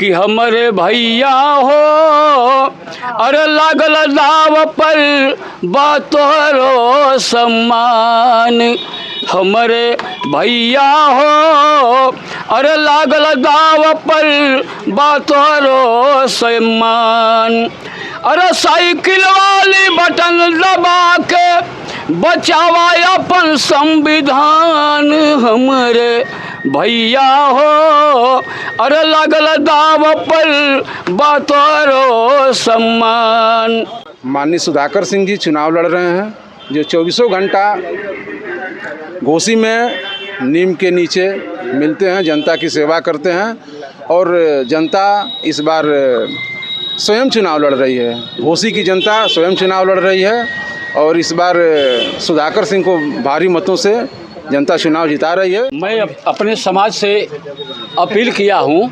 कि हमरे भैया हो अरे लागल दाव पर बातोरो सम्मान। हमरे भैया हो अरे लागल दाव पर बातोरो सम्मान। अरे साइकिल वाली बटन दबा के बचावा अपन संविधान। हमरे भैया हो अरे लागल दाव पर बातोरो सम्मान। माननीय सुधाकर सिंह जी चुनाव लड़ रहे हैं, जो 24 घंटा घोसी में नीम के नीचे मिलते हैं, जनता की सेवा करते हैं और जनता इस बार स्वयं चुनाव लड़ रही है। घोसी की जनता स्वयं चुनाव लड़ रही है और इस बार सुधाकर सिंह को भारी मतों से जनता चुनाव जिता रही है। मैं अपने समाज से अपील किया हूँ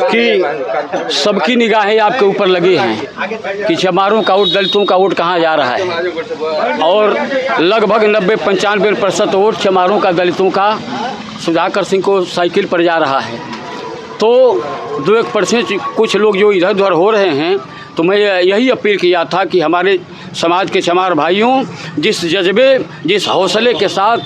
कि सबकी निगाहें आपके ऊपर लगी हैं कि चमारों का वोट, दलितों का वोट कहाँ जा रहा है। और लगभग 90-95% वोट चमारों का, दलितों का सुधाकर सिंह को साइकिल पर जा रहा है। तो 2-1% कुछ लोग जो इधर उधर हो रहे हैं, तो मैं यही अपील किया था कि हमारे समाज के चमार भाइयों, जिस जज्बे, जिस हौसले के साथ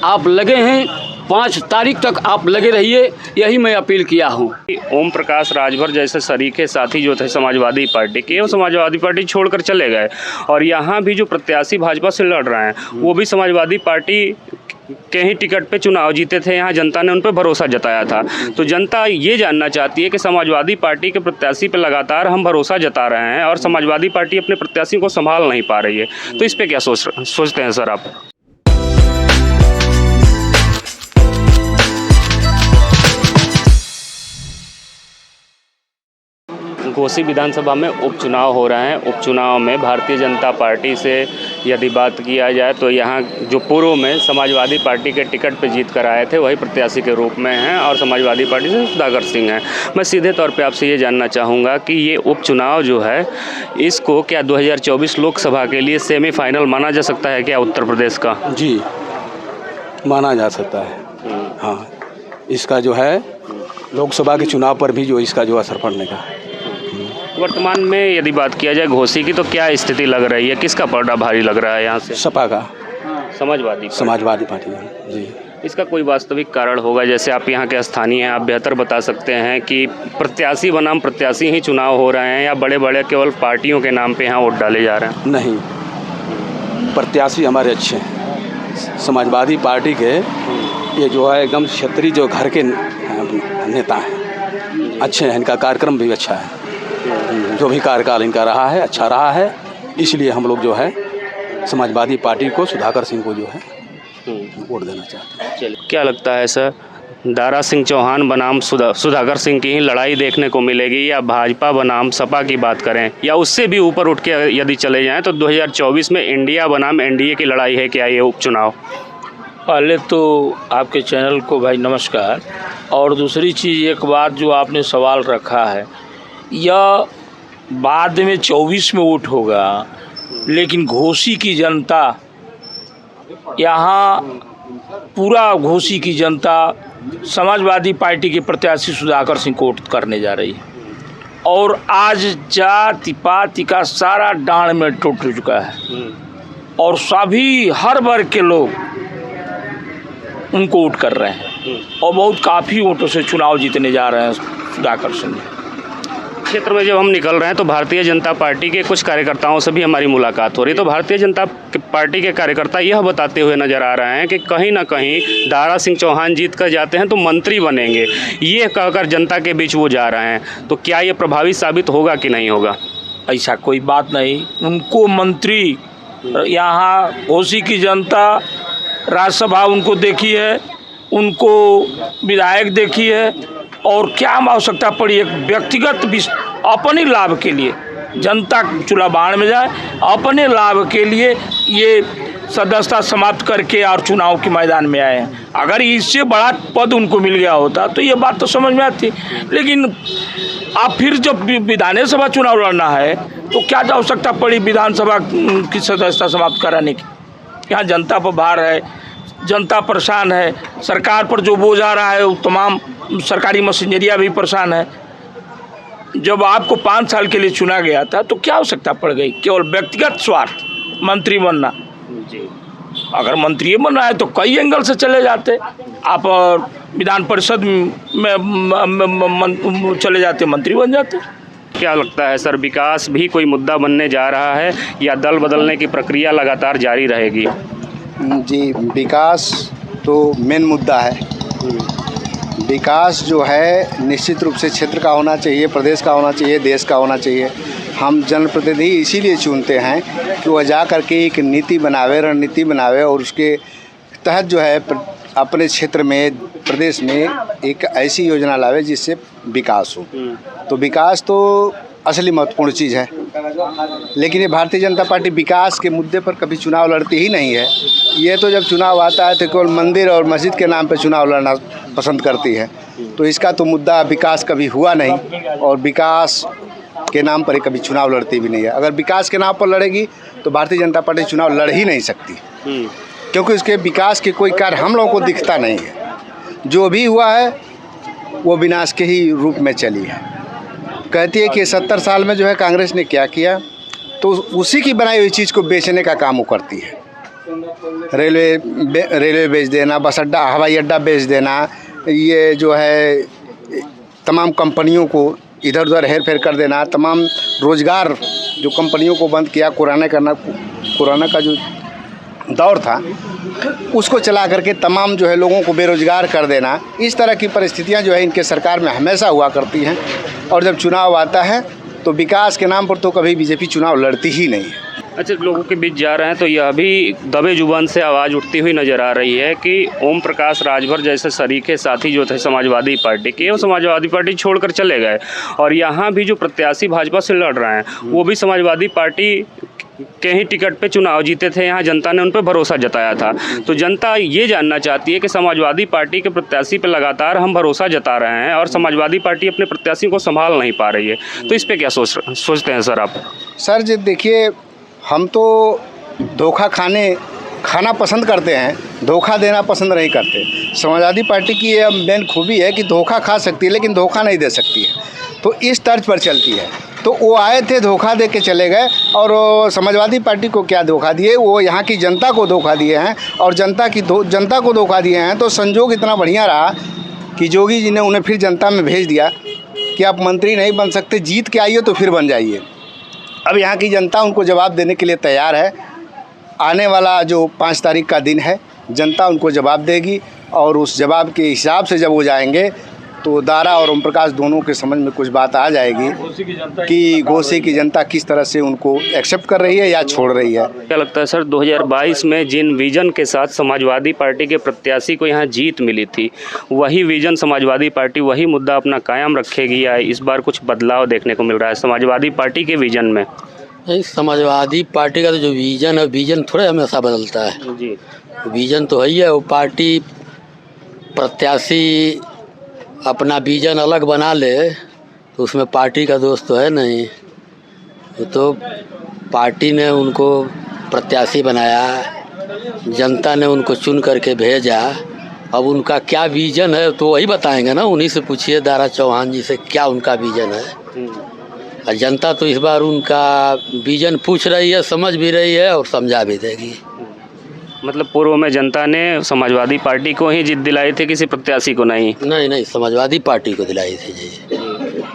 आप लगे हैं, 5 तारीख तक आप लगे रहिए, यही मैं अपील किया हूँ। ओम प्रकाश राजभर जैसे सरीखे साथी जो थे समाजवादी पार्टी के, वो समाजवादी पार्टी छोड़कर चले गए और यहाँ भी जो प्रत्याशी भाजपा से लड़ रहे हैं वो भी समाजवादी पार्टी के ही टिकट पे चुनाव जीते थे। यहाँ जनता ने उन पर भरोसा जताया था। तो जनता ये जानना चाहती है कि समाजवादी पार्टी के प्रत्याशी पे लगातार हम भरोसा जता रहे हैं और समाजवादी पार्टी अपने प्रत्याशी को संभाल नहीं पा रही है। तो इस पे क्या सोचते हैं सर आप? घोसी विधानसभा में उपचुनाव हो रहे हैं। उपचुनाव में भारतीय जनता पार्टी से यदि बात किया जाए तो यहाँ जो पूर्व में समाजवादी पार्टी के टिकट पे जीत कर आए थे वही प्रत्याशी के रूप में हैं और समाजवादी पार्टी से सुधाकर सिंह हैं। मैं सीधे तौर पे आपसे ये जानना चाहूँगा कि ये उपचुनाव जो है, इसको क्या 2024 लोकसभा के लिए सेमीफाइनल माना जा सकता है क्या उत्तर प्रदेश का? जी, माना जा सकता है। हाँ, इसका जो है लोकसभा के चुनाव पर भी जो इसका जो असर पड़ने का। वर्तमान में यदि बात किया जाए घोसी की, तो क्या स्थिति लग रही है, किसका पलड़ा भारी लग रहा है यहाँ से? सपा का, समाजवादी पार्टी जी। इसका कोई वास्तविक कारण होगा? जैसे आप यहाँ के स्थानीय हैं, आप बेहतर बता सकते हैं कि प्रत्याशी बनाम प्रत्याशी ही चुनाव हो रहे हैं या बड़े बड़े केवल पार्टियों के नाम पे यहाँ वोट डाले जा रहे हैं? नहीं, प्रत्याशी हमारे अच्छे हैं। समाजवादी पार्टी के ये जो है एकदम क्षेत्रीय जो घर के नेता हैं, अच्छे हैं, इनका कार्यक्रम भी अच्छा है, जो भी कार्यकाल इनका रहा है अच्छा रहा है। इसलिए हम लोग जो है समाजवादी पार्टी को, सुधाकर सिंह को जो है वोट देना चाहते हैं। चलिए, क्या लगता है सर, दारा सिंह चौहान बनाम सुधाकर सिंह की ही लड़ाई देखने को मिलेगी या भाजपा बनाम सपा की बात करें या उससे भी ऊपर उठ के यदि चले जाएं तो 2024 में इंडिया बनाम एनडीए की लड़ाई है क्या ये उपचुनाव? पहले तो आपके चैनल को भाई नमस्कार। और दूसरी चीज़, एक बात जो आपने सवाल रखा है, यह बाद में 24 में वोट होगा, लेकिन घोसी की जनता, यहाँ पूरा घोसी की जनता समाजवादी पार्टी के प्रत्याशी सुधाकर सिंह को वोट करने जा रही है। और आज जाति पाति का सारा डांड में टूट चुका है और सभी हर वर्ग के लोग उनको वोट कर रहे हैं और बहुत काफ़ी वोटों से चुनाव जीतने जा रहे हैं सुधाकर सिंह। क्षेत्र में जब हम निकल रहे हैं तो भारतीय जनता पार्टी के कुछ कार्यकर्ताओं से भी हमारी मुलाकात हो रही है। तो भारतीय जनता पार्टी के कार्यकर्ता यह बताते हुए नजर आ रहे हैं कि कहीं ना कहीं दारा सिंह चौहान जीत कर जाते हैं तो मंत्री बनेंगे, ये कहकर जनता के बीच वो जा रहे हैं। तो क्या ये प्रभावी साबित होगा कि नहीं होगा? ऐसा कोई बात नहीं। उनको मंत्री, यहाँ घोसी की जनता राज्यसभा उनको देखी है, उनको विधायक देखी है, और क्या आवश्यकता पड़ी एक व्यक्तिगत अपने लाभ के लिए, जनता चूल्हा बाढ़ में जाए, अपने लाभ के लिए ये सदस्यता समाप्त करके और चुनाव के मैदान में आए हैं। अगर इससे बड़ा पद उनको मिल गया होता तो ये बात तो समझ में आती, लेकिन अब फिर जब विधानसभा चुनाव लड़ना है तो क्या आवश्यकता पड़ी विधानसभा की सदस्यता समाप्त कराने की? यहाँ जनता पर भार है, जनता परेशान है, सरकार पर जो बोझ आ रहा है वो तमाम सरकारी मशीनरियाँ भी परेशान है। जब आपको 5 साल के लिए चुना गया था तो क्या आवश्यकता पड़ गई? केवल व्यक्तिगत स्वार्थ, मंत्री बनना। जी अगर मंत्री बनना है तो कई एंगल से चले जाते। आप विधान परिषद में चले जाते, मंत्री बन जाते। क्या लगता है सर, विकास भी कोई मुद्दा बनने जा रहा है या दल बदलने की प्रक्रिया लगातार जारी रहेगी? जी, विकास तो मेन मुद्दा है। विकास जो है निश्चित रूप से क्षेत्र का होना चाहिए, प्रदेश का होना चाहिए, देश का होना चाहिए। हम जनप्रतिनिधि इसीलिए चुनते हैं कि वह जा कर के एक नीति बनावे, रणनीति बनावे और उसके तहत जो है अपने क्षेत्र में, प्रदेश में एक ऐसी योजना लावे जिससे विकास हो। तो विकास तो असली महत्वपूर्ण चीज़ है, लेकिन ये भारतीय जनता पार्टी विकास के मुद्दे पर कभी चुनाव लड़ती ही नहीं है। ये तो जब चुनाव आता है तो केवल मंदिर और मस्जिद के नाम पर चुनाव लड़ना पसंद करती है। तो इसका तो मुद्दा विकास कभी हुआ नहीं और विकास के नाम पर ही कभी चुनाव लड़ती भी नहीं है। अगर विकास के नाम पर लड़ेगी तो भारतीय जनता पार्टी चुनाव लड़ ही नहीं सकती, क्योंकि उसके विकास के कोई कार्य हम लोगों को दिखता नहीं है। जो भी हुआ है वो विनाश के ही रूप में चली है। कहती है कि 70 साल में जो है कांग्रेस ने क्या किया, तो उसी की बनाई हुई चीज़ को बेचने का काम वो करती है। रेलवे बेच देना, बस अड्डा, हवाई अड्डा बेच देना, ये जो है तमाम कंपनियों को इधर उधर हेर फेर कर देना, तमाम रोज़गार जो कंपनियों को बंद किया, कोरोना का जो दौर था उसको चला करके तमाम जो है लोगों को बेरोज़गार कर देना। इस तरह की परिस्थितियां जो है इनके सरकार में हमेशा हुआ करती हैं। और जब चुनाव आता है तो विकास के नाम पर तो कभी बीजेपी चुनाव लड़ती ही नहीं है। अच्छा, लोगों के बीच जा रहे हैं तो यह भी दबे जुबान से आवाज़ उठती हुई नज़र आ रही है कि ओम प्रकाश राजभर जैसे सरीखे साथी जो थे समाजवादी पार्टी के, वो समाजवादी पार्टी छोड़कर चले गए और यहाँ भी जो प्रत्याशी भाजपा से लड़ रहे हैं वो भी समाजवादी पार्टी के ही टिकट पे चुनाव जीते थे। यहाँ जनता ने उन पर भरोसा जताया था। तो जनता ये जानना चाहती है कि समाजवादी पार्टी के प्रत्याशी पे लगातार हम भरोसा जता रहे हैं और समाजवादी पार्टी अपने प्रत्याशी को संभाल नहीं पा रही है, तो इस पर क्या सोचते हैं सर आप? सर जी देखिए, हम तो धोखा खाना पसंद करते हैं, धोखा देना पसंद नहीं करते। समाजवादी पार्टी की ये मेन खूबी है कि धोखा खा सकती है लेकिन धोखा नहीं दे सकती है, तो इस तर्ज पर चलती है। तो वो आए थे, धोखा दे के चले गए और समाजवादी पार्टी को क्या धोखा दिए, वो यहाँ की जनता को धोखा दिए हैं और जनता को धोखा दिए हैं। तो संजोग इतना बढ़िया रहा कि जोगी जी ने उन्हें फिर जनता में भेज दिया कि आप मंत्री नहीं बन सकते, जीत के आइए तो फिर बन जाइए। अब यहाँ की जनता उनको जवाब देने के लिए तैयार है। आने वाला जो 5 तारीख का दिन है, जनता उनको जवाब देगी और उस जवाब के हिसाब से जब वो जाएंगे तो दारा और ओम प्रकाश दोनों के समझ में कुछ बात आ जाएगी कि घोसी की जनता किस तरह से उनको एक्सेप्ट कर रही है या छोड़ रही है। क्या लगता है सर, 2022 में जिन विजन के साथ समाजवादी पार्टी के प्रत्याशी को यहाँ जीत मिली थी, वही विजन समाजवादी पार्टी, वही मुद्दा अपना कायम रखेगी या इस बार कुछ बदलाव देखने को मिल रहा है समाजवादी पार्टी के विजन में? समाजवादी पार्टी का तो जो विजन है, विजन थोड़ा हमेशा बदलता है जी। विजन तो है ही है। वो पार्टी प्रत्याशी अपना विजन अलग बना ले तो उसमें पार्टी का दोष तो है नहीं। तो पार्टी ने उनको प्रत्याशी बनाया, जनता ने उनको चुन करके भेजा। अब उनका क्या विजन है तो वही बताएंगे ना, उन्हीं से पूछिए दारा चौहान जी से क्या उनका विजन है। और जनता तो इस बार उनका विजन पूछ रही है, समझ भी रही है और समझा भी देगी। मतलब पूर्व में जनता ने समाजवादी पार्टी को ही जीत दिलाई थी, किसी प्रत्याशी को नहीं? नहीं, समाजवादी पार्टी को दिलाई थी जी।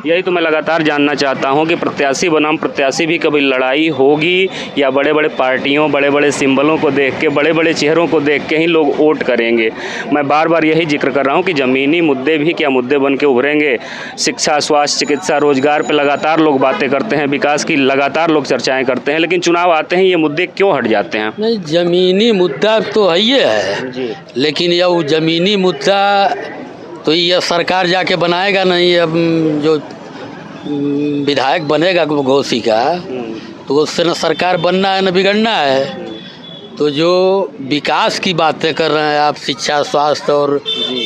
यही तो मैं लगातार जानना चाहता हूं कि प्रत्याशी बनाम प्रत्याशी भी कभी लड़ाई होगी या बड़े बड़े पार्टियों, बड़े बड़े सिंबलों को देख के, बड़े बड़े चेहरों को देख के ही लोग वोट करेंगे? मैं बार बार यही जिक्र कर रहा हूं कि ज़मीनी मुद्दे भी क्या मुद्दे बन के उभरेंगे। शिक्षा, स्वास्थ्य, चिकित्सा, रोजगार पर लगातार लोग बातें करते हैं, विकास की लगातार लोग चर्चाएँ करते हैं, लेकिन चुनाव आते हैं ये मुद्दे क्यों हट जाते हैं? नहीं, ज़मीनी मुद्दा तो है ही है, लेकिन यह ज़मीनी मुद्दा तो यह सरकार जाके बनाएगा नहीं। अब जो विधायक बनेगा घोसी का तो उससे न सरकार बनना है न बिगड़ना है। तो जो विकास की बातें कर रहे हैं आप, शिक्षा, स्वास्थ्य और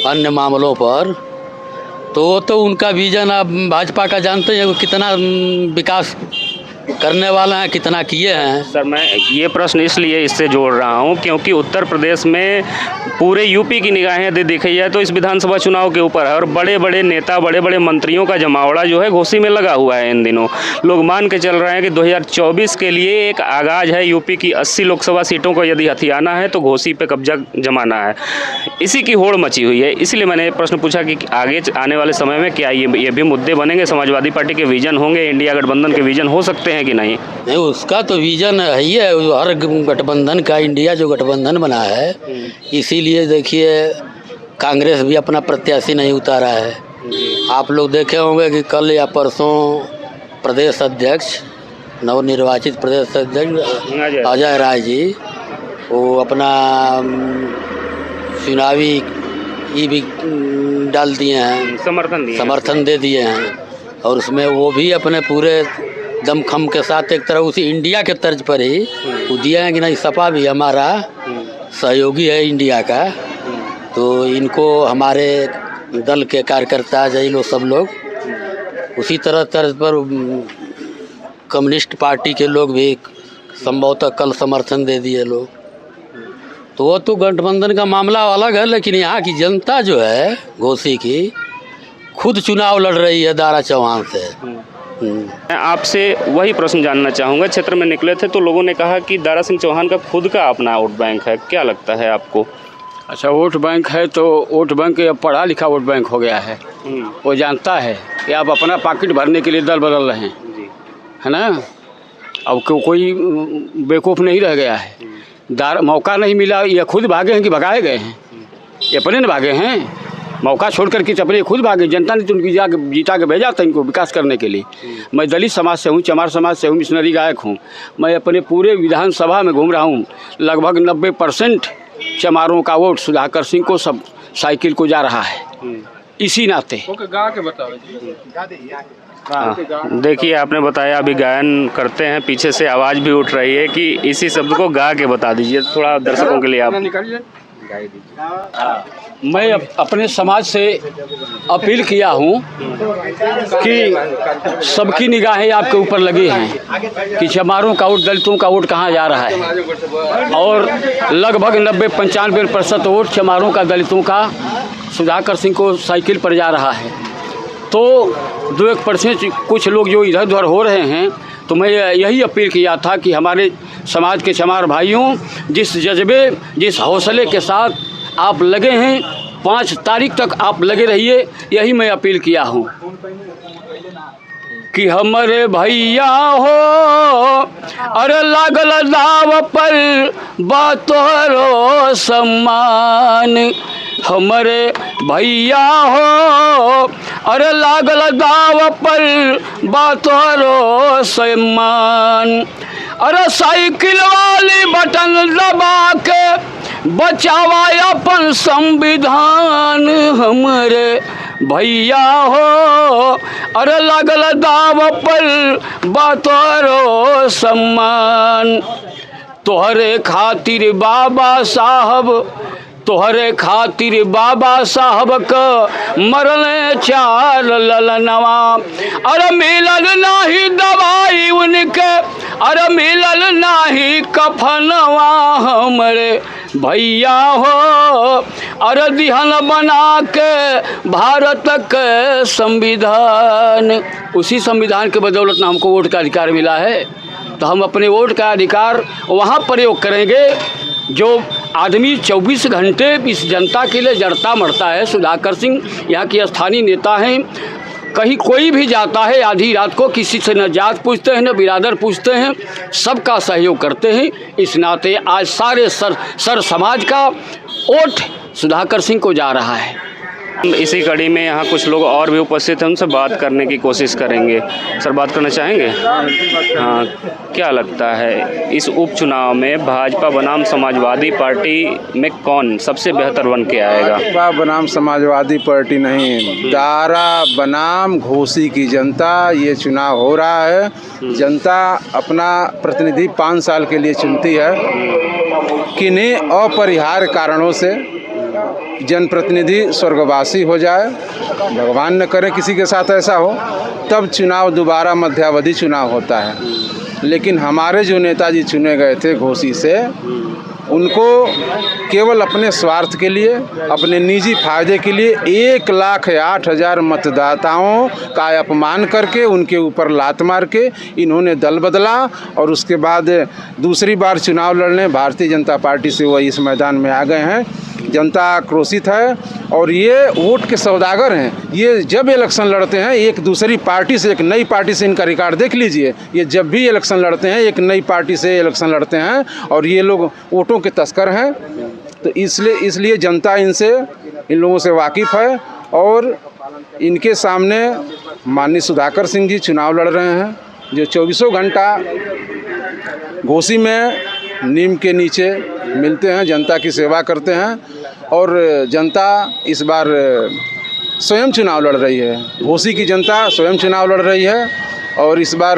अन्य मामलों पर, तो वो तो उनका विजन आप भाजपा का जानते हैं कितना विकास करने वाले हैं, कितना किए हैं। सर मैं ये प्रश्न इसलिए इससे जोड़ रहा हूँ क्योंकि उत्तर प्रदेश में पूरे यूपी की निगाहें यदि देखी जाए तो इस विधानसभा चुनाव के ऊपर है और बड़े बड़े नेता बड़े बड़े मंत्रियों का जमावड़ा जो है घोसी में लगा हुआ है। इन दिनों लोग मान के चल रहे हैं कि 2024 के लिए एक आगाज़ है। यूपी की 80 लोकसभा सीटों को यदि हथियाना है तो घोसी पे कब्जा जमाना है। इसी की होड़ मची हुई है। इसलिए मैंने प्रश्न पूछा कि आगे आने वाले समय में क्या ये भी मुद्दे बनेंगे, समाजवादी पार्टी के विजन होंगे, इंडिया गठबंधन के विजन हो सकते हैं कि नहीं? नहीं, उसका तो विजन है ही है, हर गठबंधन का, इंडिया जो गठबंधन बना है, इसीलिए देखिए कांग्रेस भी अपना प्रत्याशी नहीं उतारा है। आप लोग देखे होंगे कि कल या परसों प्रदेश अध्यक्ष, नवनिर्वाचित प्रदेश अध्यक्ष अजय राय जी वो अपना चुनावी ये भी डाल दिए हैं, समर्थन दे दिए हैं। और उसमें वो भी अपने पूरे दमखम के साथ एक तरह उसी इंडिया के तर्ज पर ही वो दिया है कि नहीं, सपा भी हमारा सहयोगी है इंडिया का। तो इनको हमारे दल के कार्यकर्ता जय लोग सब लोग उसी तरह तर्ज पर कम्युनिस्ट पार्टी के लोग भी संभवतः कल समर्थन दे दिए लोग। तो वो तो गठबंधन का मामला अलग है, लेकिन यहाँ की जनता जो है घोसी की खुद चुनाव लड़ रही है दारा चौहान से। मैं आपसे वही प्रश्न जानना चाहूँगा। क्षेत्र में निकले थे तो लोगों ने कहा कि दारा सिंह चौहान का खुद का अपना वोट बैंक है, क्या लगता है आपको? अच्छा, वोट बैंक है तो वोट बैंक अब पढ़ा लिखा वोट बैंक हो गया है। वो जानता है कि आप अपना पॉकेट भरने के लिए दल बदल रहे हैं, है ना। अब कोई बेवकूफ़ नहीं रह गया है। मौका नहीं मिला, ये खुद भागे हैं कि भगाए गए हैं? ये अपने न भागे हैं। मौका छोड़ कर के अपने खुद भागे। जनता ने तो उनकी जाके जीता के भेजा था इनको विकास करने के लिए। मैं दलित समाज से हूँ, चमार समाज से हूँ, मिशनरी गायक हूँ। मैं अपने पूरे विधानसभा में घूम रहा हूँ। लगभग 90% चमारों का वोट सुधाकर सिंह को, सब साइकिल को जा रहा है। इसी नाते देखिए, आपने बताया अभी गायन करते हैं, पीछे से आवाज़ भी उठ रही है कि इसी शब्द को गा के बता दीजिए थोड़ा दर्शकों के लिए। आप मैं अपने समाज से अपील किया हूँ कि सबकी निगाहें आपके ऊपर लगी हैं कि चमारों का वोट, दलितों का वोट कहाँ जा रहा है। और लगभग 90-95% वोट चमारों का, दलितों का सुधाकर सिंह को साइकिल पर जा रहा है। तो 2-1% कुछ लोग जो इधर उधर हो रहे हैं, तो मैं यही अपील किया था कि हमारे समाज के चमार भाइयों, जिस जज्बे, जिस हौसले के साथ आप लगे हैं, 5 तारीख तक आप लगे रहिए। यही मैं अपील किया हूँ कि हमारे भैया हो, अरे लागल दाव पर बातोरो सम्मान। हमारे भैया हो, अरे लागल दाव पर बातोरो सम्मान। अरे साइकिल वाली बटन दबा के बचावा अपन संविधान। हमारे भैया हो, अरे लागल दाव पर बातोरो सम्मान। तोहरे खातिर बाबा साहब, तोहरे खातिर बाबा साहब का मरने 4 ललनवा। अरे मिलल नाही दवाई उनके, अरे मिलल नाही कफनवा। हमरे भैया हो, अरे दिहन बना के भारत के संविधान। उसी संविधान के बदौलत ना हमको वोट का अधिकार मिला है। तो हम अपने वोट का अधिकार वहाँ प्रयोग करेंगे जो आदमी 24 घंटे इस जनता के लिए जड़ता मरता है। सुधाकर सिंह यहाँ के स्थानीय नेता हैं। कहीं कोई भी जाता है आधी रात को, किसी से न जात पूछते हैं न बिरादर पूछते हैं, सबका सहयोग करते हैं। इस नाते आज सारे सर समाज का वोट सुधाकर सिंह को जा रहा है। इसी कड़ी में यहाँ कुछ लोग और भी उपस्थित हैं, उनसे बात करने की कोशिश करेंगे। सर, बात करना चाहेंगे? हाँ, क्या लगता है इस उपचुनाव में भाजपा बनाम समाजवादी पार्टी में कौन सबसे बेहतर बन के आएगा? भाजपा बनाम समाजवादी पार्टी नहीं, दारा बनाम घोसी की जनता ये चुनाव हो रहा है। जनता अपना प्रतिनिधि 5 साल के लिए चुनती है। किन्हीं अपरिहार्य कारणों से जनप्रतिनिधि स्वर्गवासी हो जाए, भगवान न करे किसी के साथ ऐसा हो, तब चुनाव दोबारा मध्यावधि चुनाव होता है। लेकिन हमारे जो नेताजी चुने गए थे घोसी से, उनको केवल अपने स्वार्थ के लिए, अपने निजी फायदे के लिए 1,08,000 मतदाताओं का अपमान करके, उनके ऊपर लात मार के इन्होंने दल बदला और उसके बाद दूसरी बार चुनाव लड़ने भारतीय जनता पार्टी से वो इस मैदान में आ गए हैं। जनता आक्रोशित है और ये वोट के सौदागर हैं। ये जब इलेक्शन लड़ते हैं एक दूसरी पार्टी से, एक नई पार्टी से, इनका रिकॉर्ड देख लीजिए, ये जब भी इलेक्शन लड़ते हैं एक नई पार्टी से इलेक्शन लड़ते हैं और ये लोग वोटों के तस्कर हैं। तो इसलिए जनता इन लोगों से वाकिफ़ है और इनके सामने माननीय सुधाकर सिंह जी चुनाव लड़ रहे हैं, जो 24 घंटा घोसी में नीम के नीचे मिलते हैं, जनता की सेवा करते हैं और जनता इस बार स्वयं चुनाव लड़ रही है। घोसी की जनता स्वयं चुनाव लड़ रही है और इस बार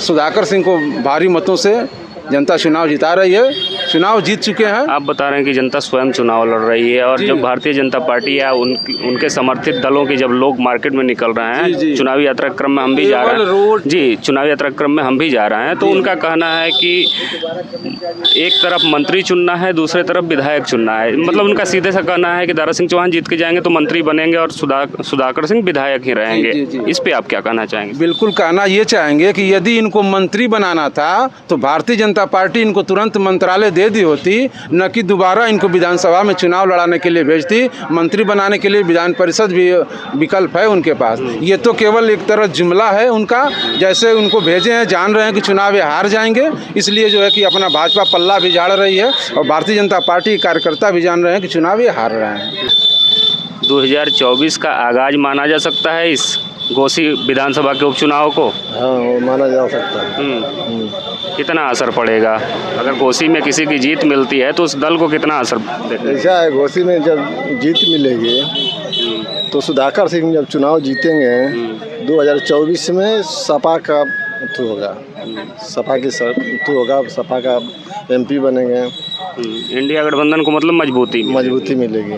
सुधाकर सिंह को भारी मतों से जनता चुनाव जिता रही है, चुनाव जीत चुके हैं। आप बता रहे हैं कि जनता स्वयं चुनाव लड़ रही है और जब भारतीय जनता पार्टी या उनके समर्थित दलों के जब लोग मार्केट में निकल रहे हैं, चुनावी यात्रा क्रम में हम भी जा रहे हैं जी, चुनावी यात्रा क्रम में हम भी जा रहे हैं, तो उनका कहना है कि एक तरफ मंत्री चुनना है, दूसरे तरफ विधायक चुनना है। मतलब उनका सीधे सा कहना है कि दारा सिंह चौहान जीत के जाएंगे तो मंत्री बनेंगे और सुधाकर सिंह विधायक ही रहेंगे। इस पे आप क्या कहना चाहेंगे? बिल्कुल कहना ये चाहेंगे कि यदि इनको मंत्री बनाना था तो भारतीय जनता पार्टी इनको तुरंत मंत्रालय दे दी होती, न कि दोबारा इनको विधानसभा में चुनाव लड़ाने के लिए भेजती। मंत्री बनाने के लिए विधान परिषद भी विकल्प है उनके पास। ये तो केवल एक तरह जुमला है उनका, जैसे उनको भेजे हैं, जान रहे हैं कि चुनाव ये हार जाएंगे, इसलिए जो है कि अपना भाजपा पल्ला भी झाड़ रही है और भारतीय जनता पार्टी कार्यकर्ता भी जान रहे हैं कि चुनाव ये हार रहे हैं। 2024 का आगाज माना जा सकता है इस घोसी विधानसभा के उपचुनाव को? हाँ, माना जा सकता है। कितना असर पड़ेगा अगर घोसी में किसी की जीत मिलती है तो उस दल को कितना असर देगा? ऐसा है, घोसी में जब जीत मिलेगी तो सुधाकर सिंह जब चुनाव जीतेंगे 2024 में सपा का होगा, सपा की होगा, सपा का MP बनेंगे। इंडिया गठबंधन को मतलब मजबूती मिलेगी।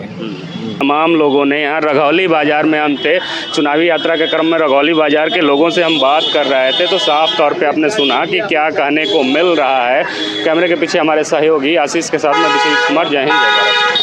तमाम लोगों ने यहाँ रघौली बाज़ार में हम थे, चुनावी यात्रा के क्रम में रघौली बाज़ार के लोगों से हम बात कर रहे थे तो साफ तौर पे आपने सुना कि क्या कहने को मिल रहा है। कैमरे के पीछे हमारे सहयोगी आशीष के साथ में विशेष कुमार, जय हिंद जय भारत।